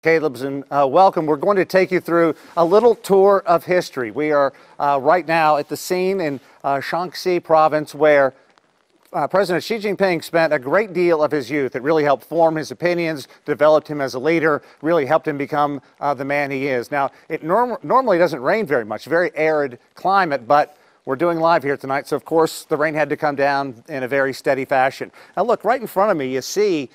Caleb's and welcome. We're going to take you through a little tour of history. We are right now at the scene in Shaanxi province where President Xi Jinping spent a great deal of his youth. It really helped form his opinions, developed him as a leader, really helped him become the man he is. Now, it normally doesn't rain very much, very arid climate, but we're doing live here tonight, so of course the rain had to come down in a very steady fashion. Now look, right in front of me you see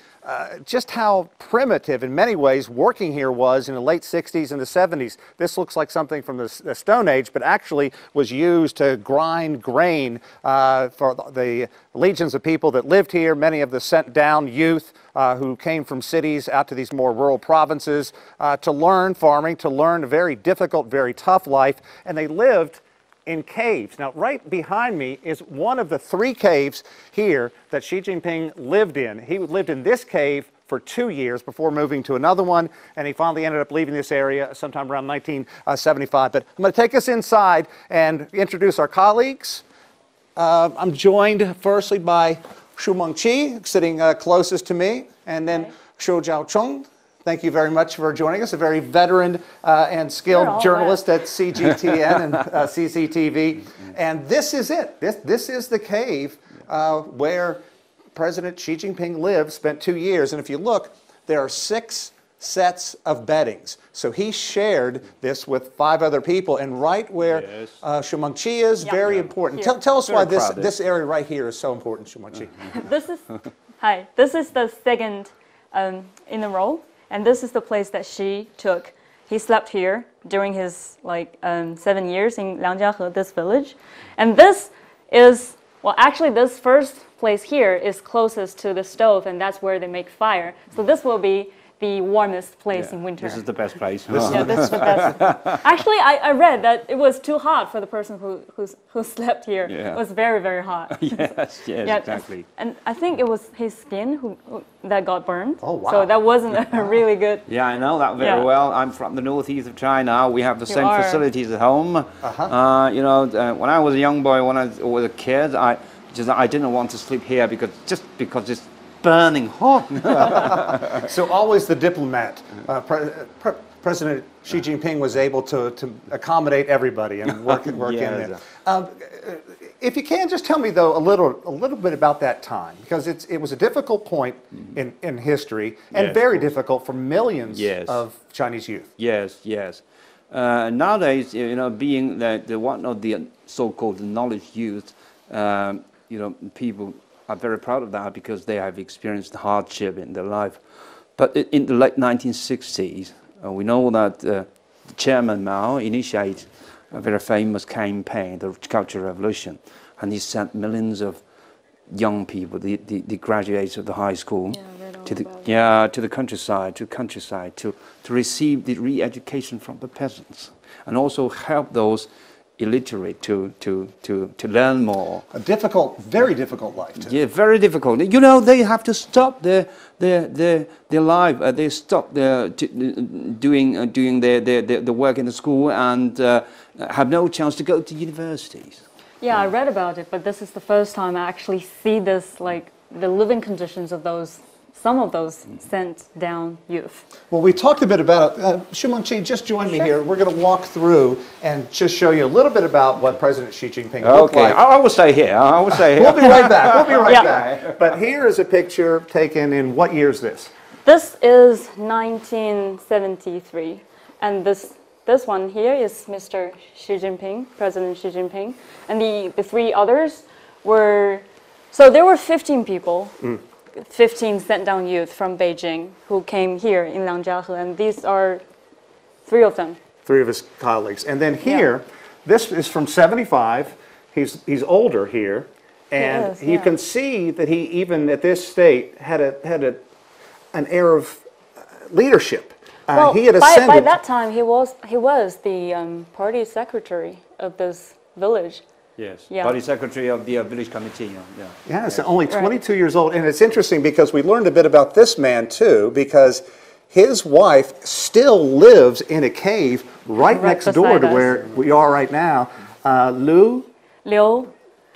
just how primitive in many ways working here was in the late 60s and the 70s. This looks like something from the Stone Age, but actually was used to grind grain for the legions of people that lived here, many of the sent down youth who came from cities out to these more rural provinces to learn farming, to learn a very difficult, very tough life, and they lived in caves. Now, right behind me is one of the 3 caves here that Xi Jinping lived in. He lived in this cave for 2 years before moving to another one, and he finally ended up leaving this area sometime around 1975. But I'm going to take us inside and introduce our colleagues. I'm joined firstly by Xu Mengqi, sitting closest to me, and then Xu Zhaochong. Thank you very much for joining us, a very veteran and skilled journalist at CGTN and CCTV. And this is it. This is the cave where President Xi Jinping lived, spent 2 years. And if you look, there are 6 sets of beddings. So he shared this with 5 other people. And right where Xu Mengqi is, very important. Tell us why this area right here is so important, Xu Mengqi. This is the second in a row. And this is the place that Xi took. He slept here during his 7 years in Liangjiahe, this village. And this is, well, actually this first place here is closest to the stove, and that's where they make fire. So this will be the warmest place in winter. This is the best place. Yeah, this is the best. Actually, I read that it was too hot for the person who slept here. Yeah. It was very, very hot. Yes, exactly. And I think it was his skin that got burned. Oh, wow. So that wasn't a really good. Yeah, I know that very well. I'm from the northeast of China. We have the same facilities at home. When I was a young boy, when I was a kid, I didn't want to sleep here because it's burning hot. So always the diplomat. President Xi Jinping was able to accommodate everybody and work in there. If you can, just tell me though a little bit about that time, because it was a difficult point in history and very difficult for millions of Chinese youth. Yes. Nowadays, being the one of the so-called knowledge youth, people are very proud of that because they have experienced hardship in their life. But in the late 1960s, we know that Chairman Mao initiated a very famous campaign, the Cultural Revolution, and he sent millions of young people, the graduates of the high school, to the countryside, to receive the re-education from the peasants, and also help those illiterate to learn more. A difficult, very difficult life. Yeah, very difficult. They have to stop their life. They stop doing the work in the school and have no chance to go to universities. Yeah, I read about it, but this is the first time I actually see this, the living conditions of some of those sent down youth. Well, we talked a bit about it. Xu Mengqi, just join me here. We're going to walk through and just show you a little bit about what President Xi Jinping looked like. I will stay here. We'll be right back. Back. But here is a picture taken in what year is this? This is 1973, and this one here is Mr. Xi Jinping, President Xi Jinping, and the 3 others were. So there were 15 people. 15 sent down youth from Beijing who came here in Liangjiahe, and these are 3 of them. 3 of his colleagues. And then here, this is from 75. He's older here, and you can see that he, even at this state, had an air of leadership. Well, he had ascended. By that time, he was the party secretary of this village. Yes, party secretary of the village committee. So only 22 years old. And it's interesting because we learned a bit about this man too, because his wife still lives in a cave right next door to where we are right now. Liu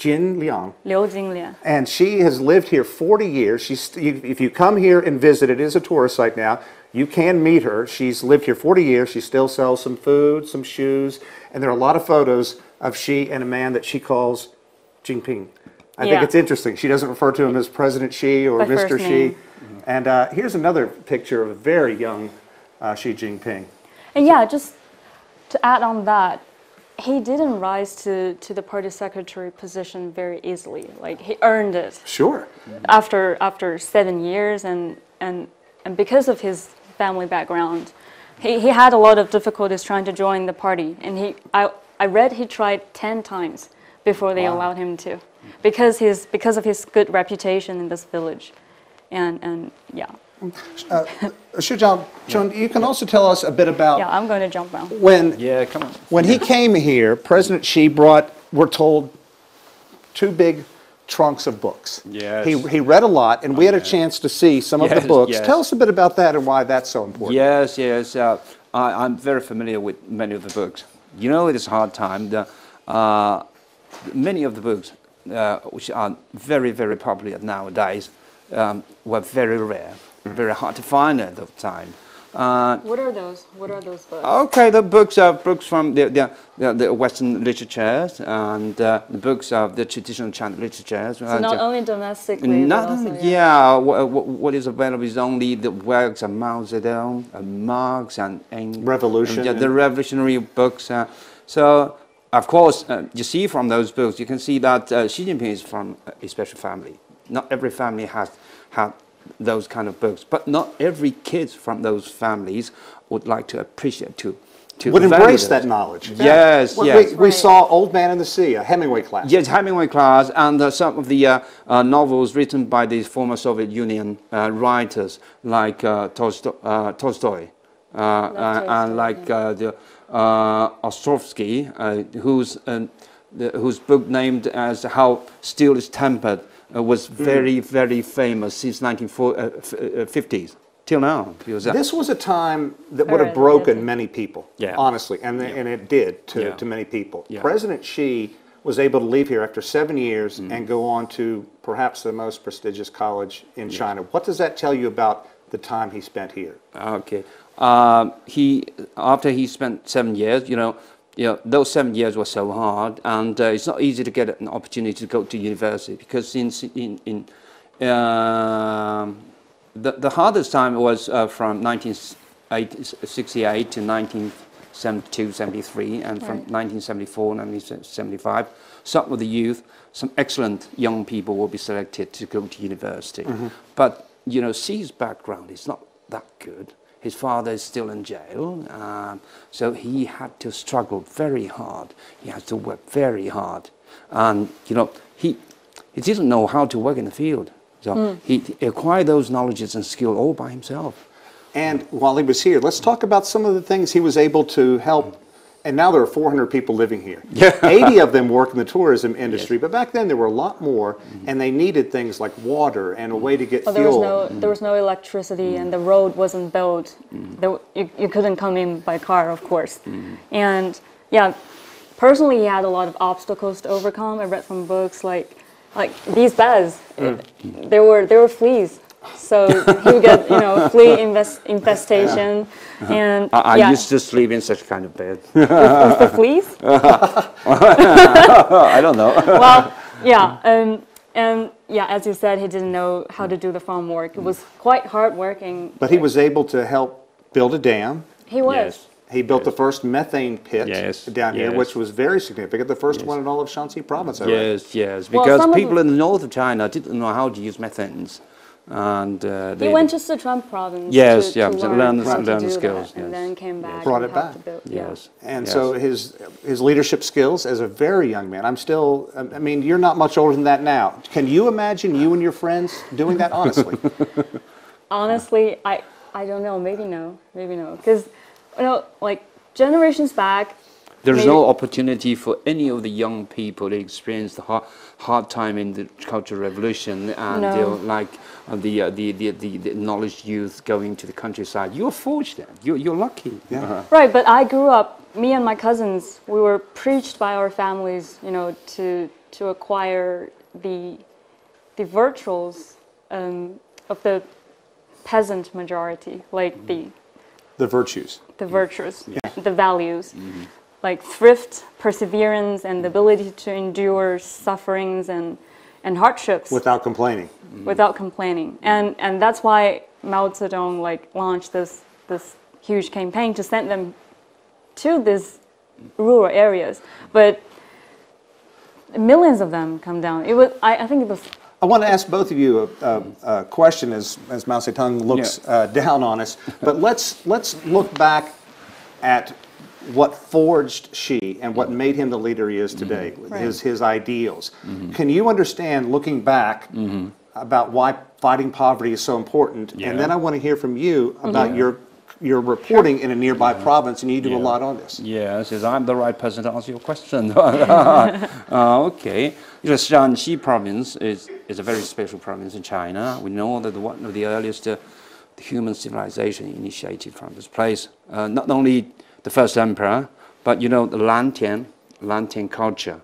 Liang. Liu Jinlian. And she has lived here 40 years. If you come here and visit, it is a tourist site now, you can meet her. She's lived here 40 years. She still sells some food, some shoes, and there are a lot of photos of she and a man that she calls Jinping. I think it's interesting. She doesn't refer to him as President Xi or By Mr. first Xi. name. And here's another picture of a very young Xi Jinping. And yeah, just to add on that, he didn't rise to the party secretary position very easily. Like, he earned it. Sure. After 7 years, and because of his family background, he had a lot of difficulties trying to join the party. And I read he tried 10 times before they allowed him to, because of his good reputation in this village, and yeah. Shujao, you can also tell us a bit about I'm going to jump now. Come on. When he came here, President Xi brought, we're told, 2 big trunks of books. Yes. He read a lot, and we had a chance to see some of the books. Yes. Tell us a bit about that and why that's so important. Yes. I'm very familiar with many of the books. You know, it is a hard time. Many of the books, which are very, very popular nowadays, were very rare, very hard to find at the time. What are those? What are those books? Okay, the books are books from the Western literatures, and the books of the traditional Chinese literatures. So not only domestically, but also, what is available is only the works of Mao Zedong, Marx, and Revolution. The revolutionary books. So, of course, you see from those books, you can see that Xi Jinping is from a special family. Not every family has those kind of books, but not every kid from those families would like to appreciate would embrace that knowledge. Yes. We saw Old Man in the Sea, a Hemingway class. Yes, Hemingway class, and some of the novels written by the former Soviet Union writers like Tolstoy, and like Ostrovsky, whose book named as How Steel is Tempered was very, very famous since 1950s till now. This was a time that would have broken many people, honestly, and it did to many people. Yeah. President Xi was able to leave here after 7 years and go on to perhaps the most prestigious college in China. What does that tell you about the time he spent here? Okay. After he spent 7 years, those 7 years were so hard, and it's not easy to get an opportunity to go to university, because the hardest time was from 1968 to 1972, 73, and from 1974, 1975, some of the youth, some excellent young people will be selected to go to university. But, Xi's background is not that good. His father is still in jail, so he had to struggle very hard. He had to work very hard, and he didn't know how to work in the field. So he acquired those knowledges and skills all by himself. And while he was here, let's talk about some of the things he was able to help. And now there are 400 people living here. 80 of them work in the tourism industry, but back then there were a lot more, and they needed things like water and a way to get fuel. There was no electricity, and the road wasn't built. You couldn't come in by car, of course. And personally, he had a lot of obstacles to overcome. I read from books like these beds. There were fleas. So he would get, flea infestation, and I used to sleep in such kind of bed. With the fleas? I don't know. Well, as you said, he didn't know how to do the farm work. It was quite hard working. But he was able to help build a dam. He was. Yes. He built the first methane pit down here, which was very significant, the first one in all of Shaanxi province. Yes, because people in the north of China didn't know how to use methanes. And he went to Sichuan province to learn the skills, and then came back. Brought it back. And so his leadership skills as a very young man. I mean, you're not much older than that now. Can you imagine you and your friends doing that honestly? Honestly, I don't know. Maybe no. Because generations back, there's no opportunity for any of the young people to experience the hard time in the Cultural Revolution, and the knowledge youth going to the countryside. You're fortunate. You're lucky. Right, but I grew up. Me and my cousins, we were preached by our families, to to acquire the virtues of the peasant majority, like the virtues. The virtues, the values, like thrift, perseverance, and the ability to endure sufferings and hardships Without complaining. without complaining. And that's why Mao Zedong launched this huge campaign to send them to these rural areas. But millions of them come down. It was, I think it was. I want to ask both of you a question as Mao Zedong looks down on us. But let's look back at what forged Xi and what made him the leader he is today, his ideals. Can you understand, looking back, about why fighting poverty is so important? And then I want to hear from you about your reporting in a nearby province, and you do a lot on this. Yes, I'm the right person to answer your question. Okay. Shaanxi province is a very special province in China. We know that one of the earliest human civilization initiated from this place. Not only the first emperor, but the Lantian culture.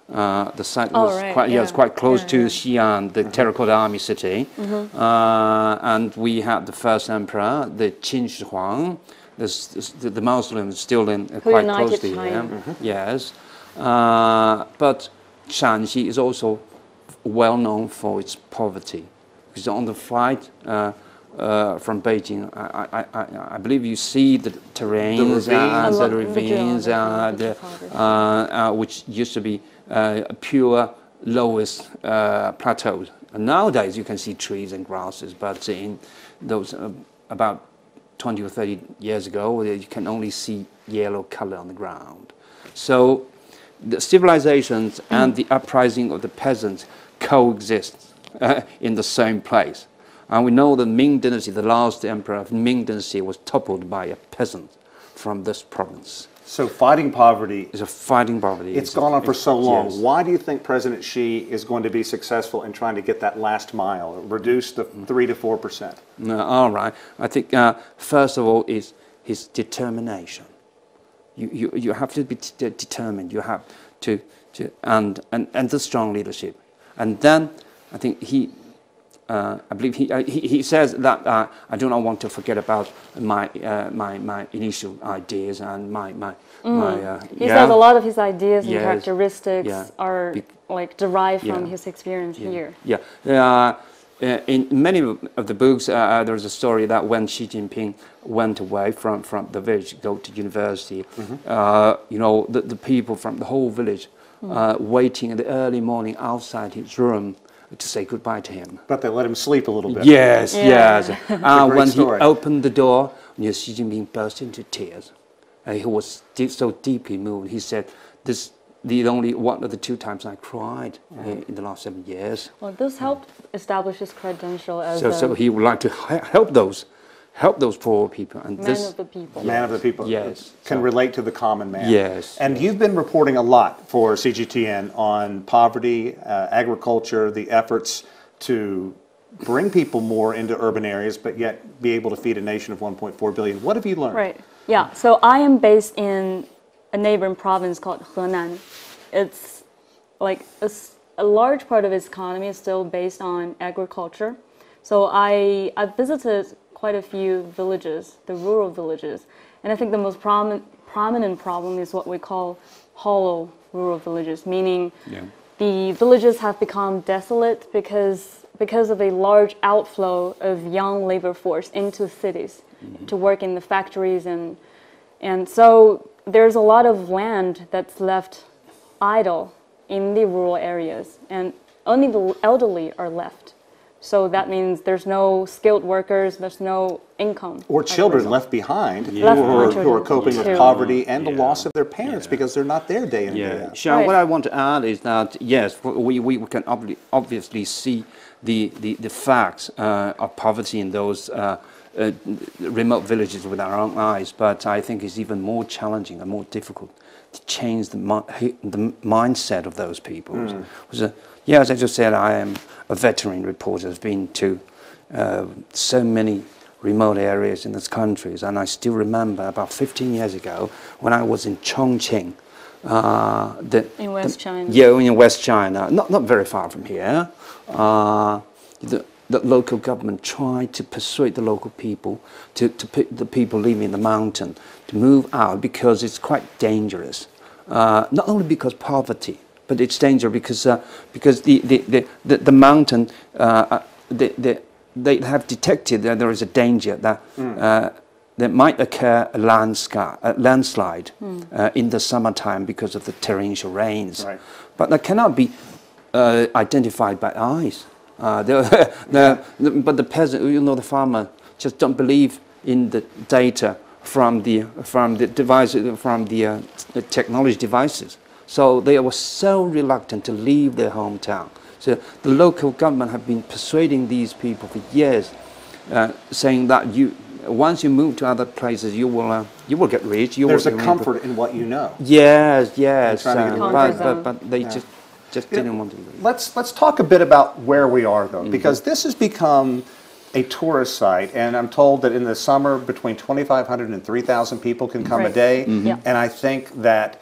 The site was quite close to Xi'an, the terracotta army city. And we had the first emperor, the Qin Shi Huang. The mausoleum is still quite close to him. Yes. But Shaanxi is also well known for its poverty. Because on the flight from Beijing, I believe you see the terrains and the ravines, which used to be pure lowest plateaus. And nowadays you can see trees and grasses, but in those about 20 or 30 years ago, you can only see yellow color on the ground. So the civilizations and the uprising of the peasants coexist in the same place. And we know the Ming dynasty, the last emperor of Ming dynasty, was toppled by a peasant from this province. So fighting poverty. It's gone on for so long. Yes. Why do you think President Xi is going to be successful in trying to get that last mile, reduce the 3 to 4%? All right. I think first of all is his determination. You have to be determined. You have to and the strong leadership. And then I think I believe he says that I do not want to forget about my initial ideas and he says a lot of his ideas and characteristics are derived from his experience here. In many of the books, there's a story that when Xi Jinping went away from the village to go to university, the people from the whole village waiting in the early morning outside his room to say goodbye to him. But they let him sleep a little bit. Yes. When he opened the door, Xi Jinping burst into tears. He was so deeply moved. He said, "This the only one of the 2 times I cried in the last 7 years." Well, this helped establish his credential as so he would like to help those poor people. And man of the people. Man of the people. Yes. Can relate to the common man. Yes. And you've been reporting a lot for CGTN on poverty, agriculture, the efforts to bring people more into urban areas, but yet be able to feed a nation of 1.4 billion. What have you learned? Right. Yeah. So I am based in a neighboring province called Henan. It's like a large part of its economy is still based on agriculture. So I visited quite a few villages, the rural villages, and I think the most prominent problem is what we call hollow rural villages, meaning the villages have become desolate because of a large outflow of young labor force into cities to work in the factories, and so there's a lot of land that's left idle in the rural areas, and only the elderly are left. So that means there's no skilled workers, there's no income. Or children left behind who are coping with poverty and the loss of their parents because they're not there day in and day out. Sean, what I want to add is that, yes, we can obviously see the facts of poverty in those remote villages with our own eyes, but I think it's even more challenging and more difficult to change the mindset of those people. As I just said, I am a veteran reporter. I've been to so many remote areas in this country, and I still remember about 15 years ago when I was in Chongqing, In West China. Yeah, in West China, not very far from here. The local government tried to persuade the local people to pick the people living in the mountain to move out because it's quite dangerous. Not only because poverty, but it's dangerous because the mountain they have detected that there is a danger that there might occur a landslide in the summertime because of the torrential rains. Right. But that cannot be identified by eyes. But the peasant, the farmer, just don't believe in the data from the devices, from the technology devices. So they were so reluctant to leave their hometown. So the local government have been persuading these people for years, saying that once you move to other places, you will get rich. There's a comfort in what you know. Yes. But they just didn't want to leave. Let's talk a bit about where we are, though, because this has become a tourist site, and I'm told that in the summer between 2,500 and 3,000 people can come a day, and I think that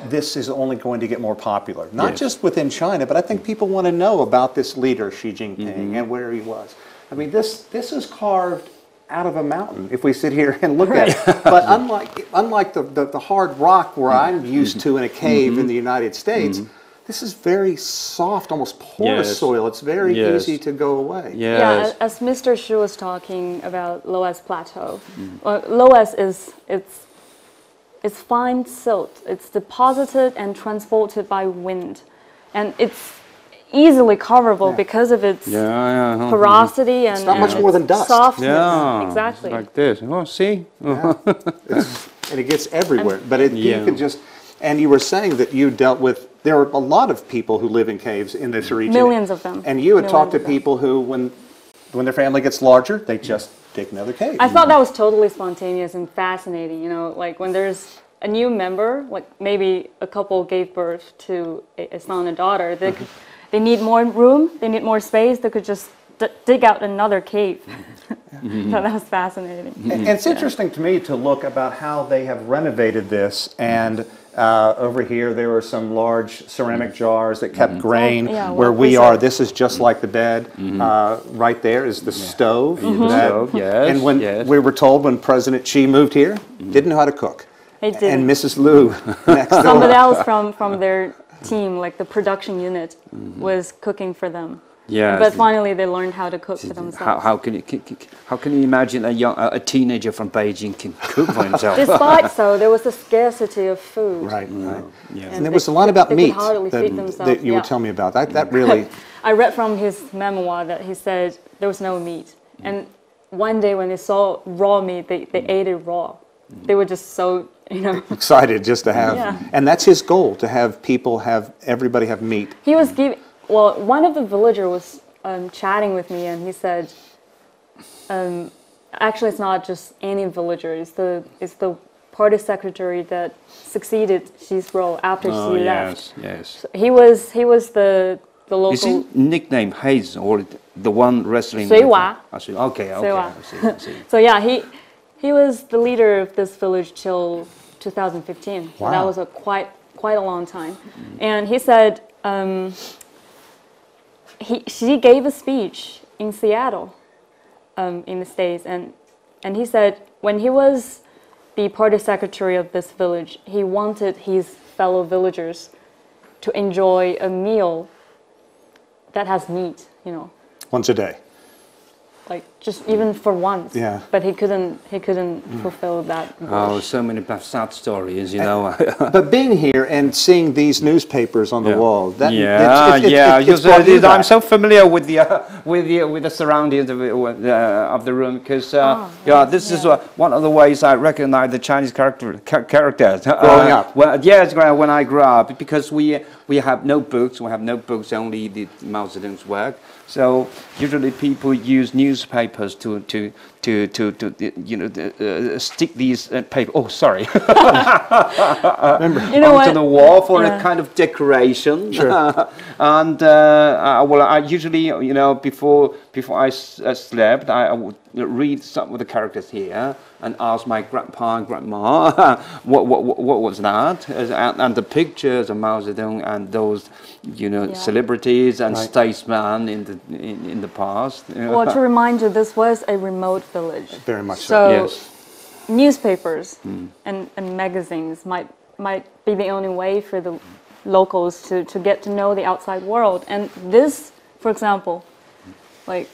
this is only going to get more popular, not just within China, but I think people want to know about this leader, Xi Jinping, and where he was. I mean, this is carved out of a mountain if we sit here and look at it. But unlike the hard rock where I'm used to in a cave in the United States, this is very soft, almost porous soil. It's very easy to go away. Yes. Yeah, as Mr. Xu was talking about Loess Plateau, Loess it's fine silt. It's deposited and transported by wind, and it's easily coverable because of its porosity and, it's not much more than dust. Softness. Yeah, Exactly. like this. Oh, see? And it gets everywhere. But you could just, and you were saying that you dealt with, there are a lot of people who live in caves in this region. Millions of them. And you had talked to people who, when their family gets larger, they just dig another cave. I thought that was totally spontaneous and fascinating. Like when there's a new member, like maybe a couple gave birth to a son and daughter, they need more room, they need more space, they could just dig out another cave. So that was fascinating. And it's interesting to me to look about how they have renovated this, and over here there were some large ceramic jars that kept grain. Where we are, this is just like the bed. Right there is the stove. And when we were told when President Xi moved here, didn't know how to cook. They did. And Mrs. Liu next door. Somebody else from their team, like the production unit, was cooking for them. Yes. But finally, they learned how to cook for themselves. How can you imagine a teenager from Beijing can cook for himself? Despite so, there was a scarcity of food. Right. And there was a lot about they meat could hardly feed themselves. that you were telling me about. That really... I read from his memoir that he said there was no meat. And one day when they saw raw meat, they ate it raw. They were just so, excited just to have, and that's his goal, to have everybody have meat. He was giving, well, one of the villagers was chatting with me, and he said, actually it's not just any villager, it's the party secretary that succeeded Xi's role after Xi left. Yes. So he was the local... Is his nickname Hayes, or the one wrestling? Suiwa. Okay. I see. So yeah, he was the leader of this village till 2015. So that was quite a long time. And he said Xi gave a speech in Seattle, in the States, and he said when he was the party secretary of this village, he wanted his fellow villagers to enjoy a meal that has meat, Once a day. Like just even for once. Yeah. But he couldn't fulfill that wish. Oh, so many sad stories, But being here and seeing these newspapers on the wall, I'm so familiar with the surroundings of the room because this is one of the ways I recognize the Chinese characters growing up. When I grew up, because we have no books. We have no books, only the Mao Zedong's work. So usually people use newspapers to stick these paper. Oh, sorry. Onto the wall for a kind of decoration. Sure. And I usually, before before I slept, I would read some of the characters here and ask my grandpa and grandma what was that, and the pictures of Mao Zedong and those, you know, celebrities and statesmen in the past. Well, to remind you, this was a remote village. Very much so. Yes. Newspapers and magazines might be the only way for the locals to get to know the outside world. And this, for example, like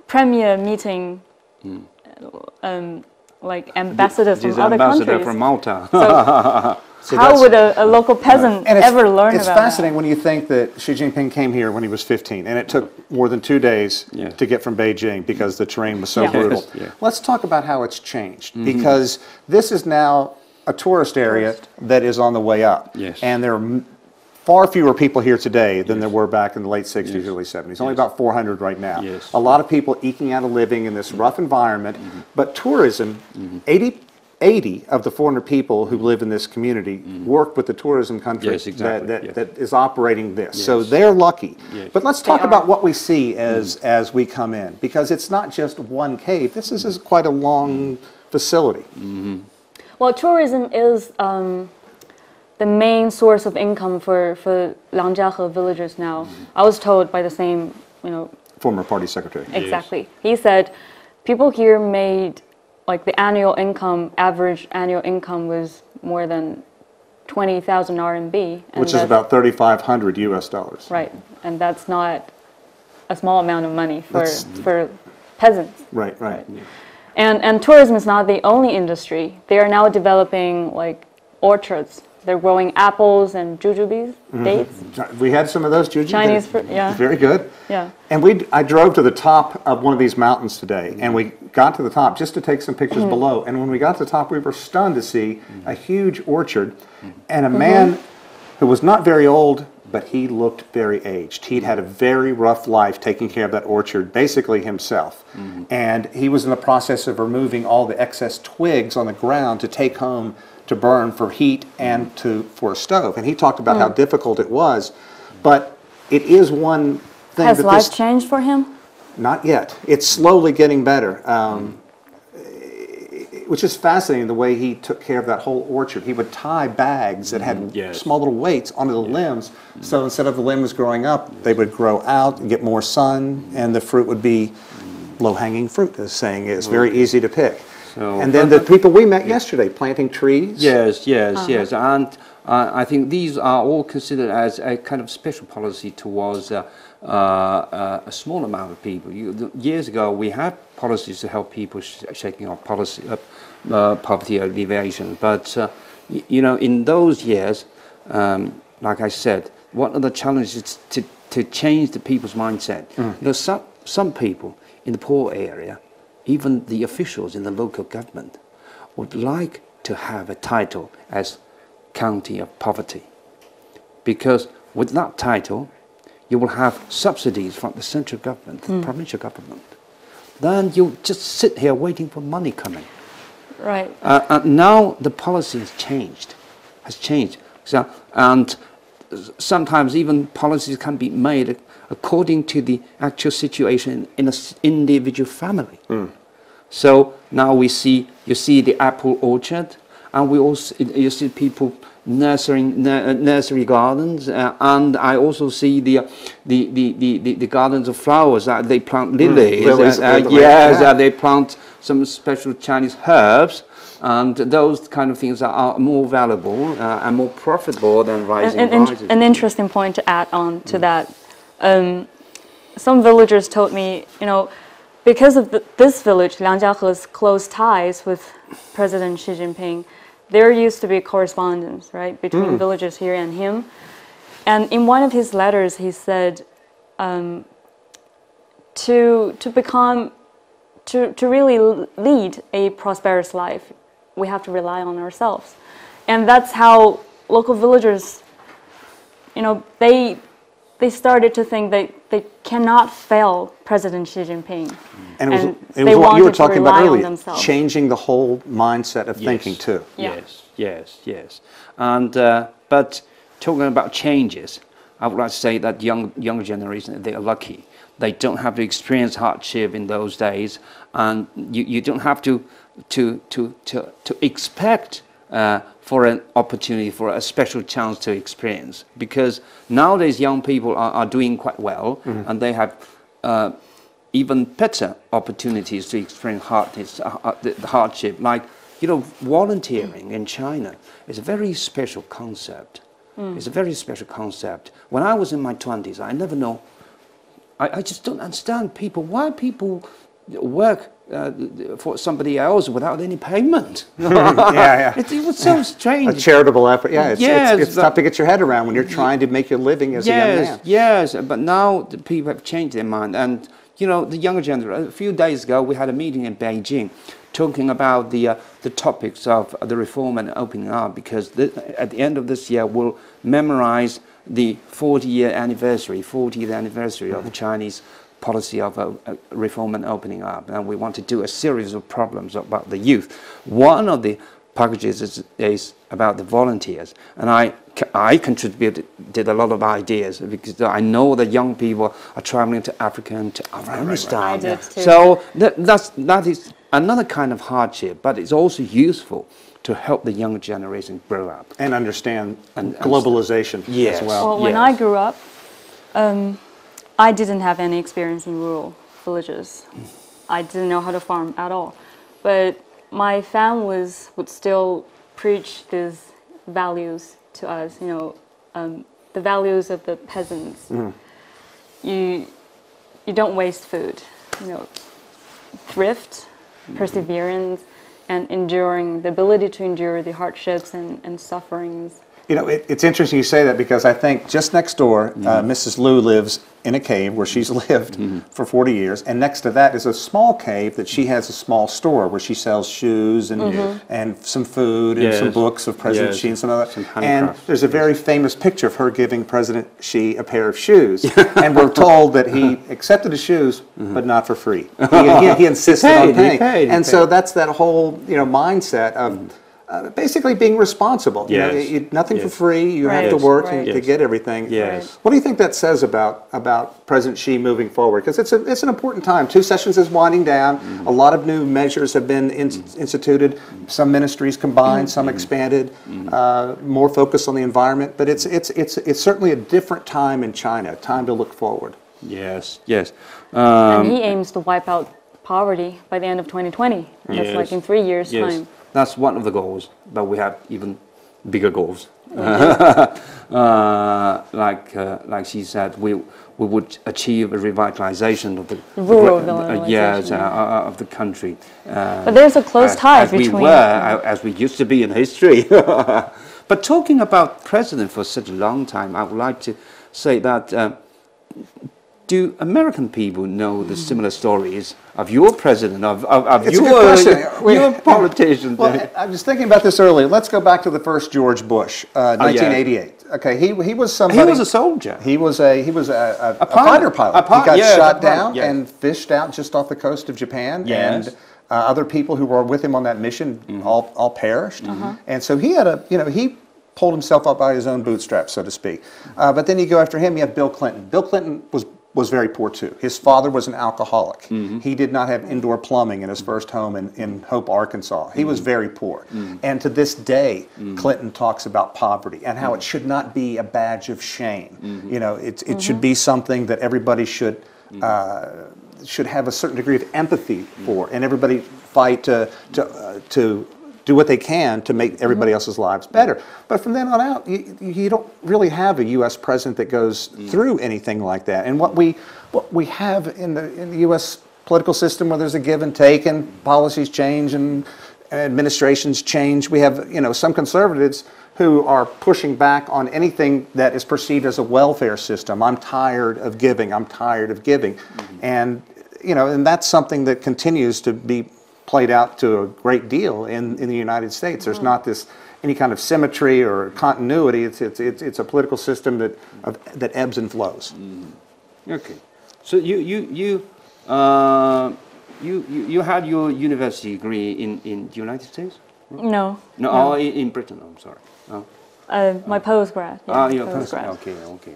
premier meeting, like ambassadors from other countries. From Malta. So how would a local peasant ever learn about that? It's fascinating when you think that Xi Jinping came here when he was 15, and it took more than 2 days to get from Beijing because the terrain was so brutal. Let's talk about how it's changed, because this is now a tourist area that is on the way up. And there are far fewer people here today than there were back in the late 60s, early 70s. Only about 400 right now. A lot of people eking out a living in this rough environment, but tourism, 80 of the 400 people who live in this community work with the tourism country that is operating this. So they're lucky. But let's talk about what we see as we come in, because it's not just one cave. This is quite a long facility. Well, tourism is the main source of income for Liangjiahe villagers now. I was told by the same, former party secretary. Exactly. He said people here made, like, the average annual income was more than 20,000 RMB. Which is about 3,500 US dollars. Right. And that's not a small amount of money for peasants. Right. And tourism is not the only industry. They are now developing, like, orchards. They're growing apples and jujubes, dates. We had some of those jujubes. Chinese fruit, Very good. Yeah. And I drove to the top of one of these mountains today, and we got to the top just to take some pictures below. And when we got to the top, we were stunned to see a huge orchard and a man who was not very old, but he looked very aged. He'd had a very rough life taking care of that orchard, basically himself. And he was in the process of removing all the excess twigs on the ground to take home to burn for heat and for a stove. And he talked about how difficult it was. But it is one thing Has life changed for him? Not yet. It's slowly getting better. Which is fascinating, the way he took care of that whole orchard. He would tie bags that had small little weights onto the limbs, so instead of the limbs growing up, they would grow out and get more sun, and the fruit would be low-hanging fruit, as saying. It's very easy to pick. So, and then the people we met yesterday, planting trees. Yes. And I think these are all considered as a kind of special policy towards a small amount of people. Years ago, we had policies to help people shaking off poverty alleviation. But, in those years, like I said, one of the challenges is to change the people's mindset. Some people in the poor area, even the officials in the local government, would like to have a title as County of Poverty. Because with that title, you will have subsidies from the central government, the provincial government. Then you just sit here waiting for money coming. Right. And now the policy has changed. So, and sometimes even policies can be made according to the actual situation in an individual family. So now you see the apple orchard, and you see people nursery gardens, and I also see the gardens of flowers. They plant lilies, they plant some special Chinese herbs, and those kind of things are more valuable and more profitable than rising prices. An interesting point to add on to that. Some villagers told me, because of this village, Liangjiahe's close ties with President Xi Jinping, there used to be correspondence, right, between villagers here and him. And in one of his letters, he said, to really lead a prosperous life, we have to rely on ourselves. And that's how local villagers, they started to think they cannot fail President Xi Jinping. And it was what you were talking about earlier, changing the whole mindset of thinking too. Yes. And but talking about changes, I would like to say that younger generation, they are lucky. They don't have to experience hardship in those days, and you don't have to expect for an opportunity, for a special chance to experience. Because nowadays young people are doing quite well, and they have even better opportunities to experience hardship. Like, you know, volunteering in China is a very special concept. It's a very special concept. When I was in my 20s, I never know. I just don't understand why people work for somebody else without any payment. It was so strange. A charitable effort. It's tough to get your head around when you're trying to make your living as a young man. Yes, but now the people have changed their mind. And, you know, the younger generation, a few days ago, we had a meeting in Beijing talking about the topics of the reform and opening up, because at the end of this year, we'll memorize the 40th anniversary of the Chinese policy of reform and opening up, and we want to do a series of problems about the youth. One of the packages is about the volunteers, and I contributed a lot of ideas, because I know that young people are traveling to Africa and to Afghanistan. I did too. So that is another kind of hardship, but it's also useful to help the younger generation grow up and understand globalization as well. Well, when I grew up, I didn't have any experience in rural villages. I didn't know how to farm at all. But my families would still preach these values to us, you know, the values of the peasants. You don't waste food, you know, thrift, perseverance, and enduring, the ability to endure the hardships and sufferings. You know, it's interesting you say that, because I think just next door, Mrs. Liu lives in a cave where she's lived for 40 years, and next to that is a small cave that she has a small store where she sells shoes and some food and some books of President Xi and some other. And there's a very famous picture of her giving President Xi a pair of shoes, and we're told that he accepted the shoes, but not for free. He insisted on paying, and so that's that whole mindset of. Basically being responsible. You know, nothing for free. You have to work to get everything. What do you think that says about President Xi moving forward? Because it's an important time. 2 sessions is winding down. A lot of new measures have been instituted. Some ministries combined, some expanded. More focus on the environment. But it's certainly a different time in China. Time to look forward. Yes. And he aims to wipe out poverty by the end of 2020. That's like in 3 years' time. That's one of the goals, but we have even bigger goals. Like she said, we would achieve a revitalization of the rural of the country. But there's a close tie between as we used to be in history. But talking about president for such a long time, I would like to say that. Do American people know the similar stories of your president, of your politicians? Well, I was thinking about this earlier. Let's go back to the first George Bush, 1988. Okay, he was somebody. He was a soldier. He was a fighter pilot. He got shot down and fished out just off the coast of Japan. And other people who were with him on that mission all perished. And so he had he pulled himself up by his own bootstraps, so to speak. But then you go after him, you have Bill Clinton. Bill Clinton was very poor too. His father was an alcoholic. He did not have indoor plumbing in his first home in Hope, Arkansas. He was very poor. And to this day, Clinton talks about poverty and how it should not be a badge of shame. You know, it should be something that everybody should have a certain degree of empathy for, and everybody fight to do what they can to make everybody else's lives better. But from then on out, you don't really have a U.S. president that goes through anything like that. And what we have in the U.S. political system, where there's a give and take, and policies change and administrations change, we have some conservatives who are pushing back on anything that is perceived as a welfare system. I'm tired of giving. I'm tired of giving, and and that's something that continues to be played out to a great deal in the United States. There's not any kind of symmetry or continuity. It's a political system that ebbs and flows. Okay, so you had your university degree in the United States? No. No, in Britain. I'm sorry. My postgrad. Ah, Yeah, your postgrad. Okay, okay.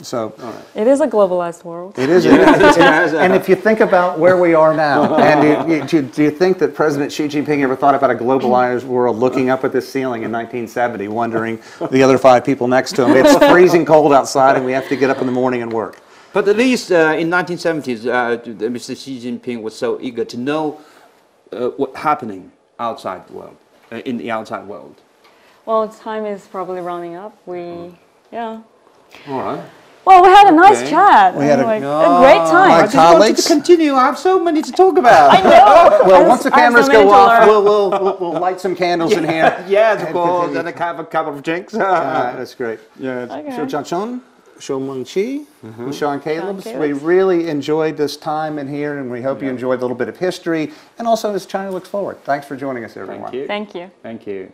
So It is a globalized world. it is. And if you think about where we are now, and do you think that President Xi Jinping ever thought about a globalized world looking up at this ceiling in 1970, wondering the other 5 people next to him? It's freezing cold outside, and we have to get up in the morning and work. But at least in 1970s, Mr. Xi Jinping was so eager to know what's happening outside the world, in the outside world. Well, time is probably running up. Yeah. All right. Well, we had a nice Okay. chat. We had a- a great time. My I just wanted colleagues? to continue. I have so many to talk about. I know. Well, once the I have cameras so many go to off, learn. we'll light some candles in here. Yes, of And course, continue. and have a couple of drinks. That's great. Yes. Okay. Shou Jiangchun, Shou Mengqi, and Sean Caleb's. Caleb's. We really enjoyed this time in here, and we hope you enjoyed a little bit of history, and also as China looks forward. Thanks for joining us, everyone. Thank you. Thank you. Thank you.